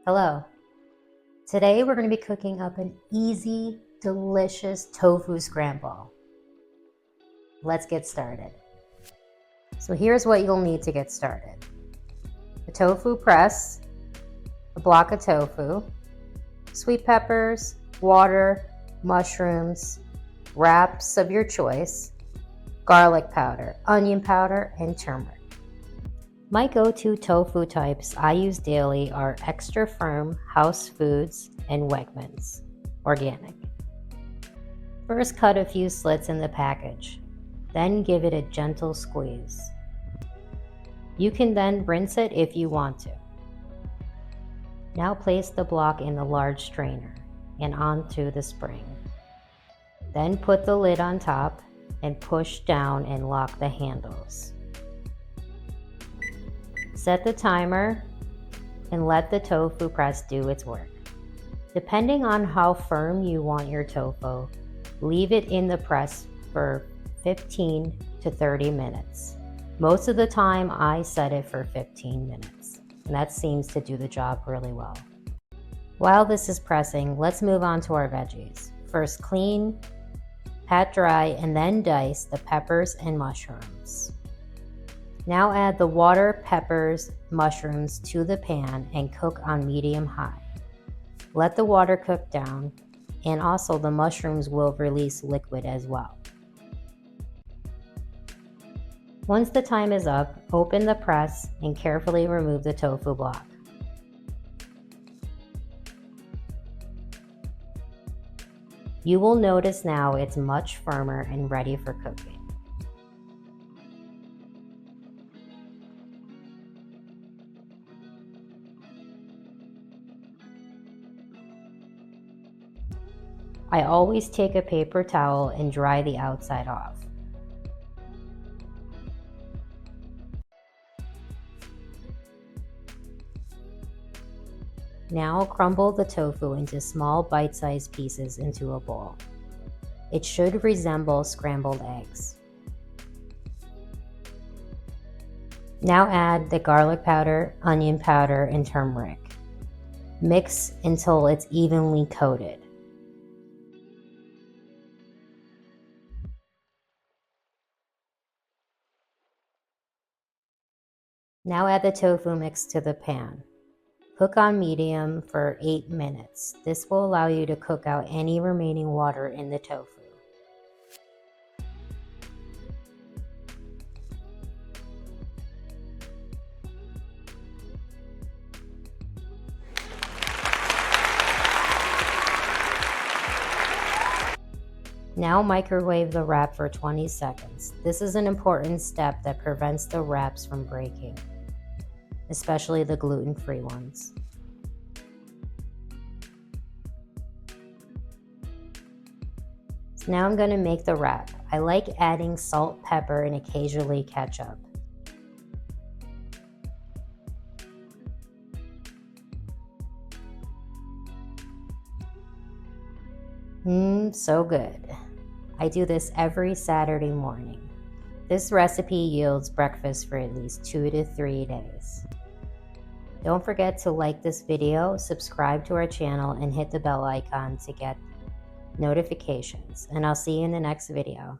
Hello. Today we're going to be cooking up an easy, delicious tofu scramble. Let's get started. So here's what you'll need to get started. A tofu press, a block of tofu, sweet peppers, water, mushrooms, wraps of your choice, garlic powder, onion powder, and turmeric. My go-to tofu types I use daily are Extra Firm, House Foods, and Wegmans, organic. First, cut a few slits in the package, then give it a gentle squeeze. You can then rinse it if you want to. Now place the block in the large strainer and onto the spring. Then put the lid on top and push down and lock the handles. Set the timer and let the tofu press do its work. Depending on how firm you want your tofu, leave it in the press for 15 to 30 minutes. Most of the time I set it for 15 minutes, and that seems to do the job really well. While this is pressing, let's move on to our veggies. First clean, pat dry, and then dice the peppers and mushrooms. Now add the water, peppers, mushrooms to the pan and cook on medium-high. Let the water cook down, and also the mushrooms will release liquid as well. Once the time is up, open the press and carefully remove the tofu block. You will notice now it's much firmer and ready for cooking. I always take a paper towel and dry the outside off. Now crumble the tofu into small bite-sized pieces into a bowl. It should resemble scrambled eggs. Now add the garlic powder, onion powder, and turmeric. Mix until it's evenly coated. Now add the tofu mix to the pan. Cook on medium for 8 minutes. This will allow you to cook out any remaining water in the tofu. Now microwave the wrap for 20 seconds. This is an important step that prevents the wraps from breaking, especially the gluten-free ones. So now I'm going to make the wrap. I like adding salt, pepper, and occasionally ketchup. So good. I do this every Saturday morning. This recipe yields breakfast for at least 2 to 3 days. Don't forget to like this video, subscribe to our channel, and hit the bell icon to get notifications. And I'll see you in the next video.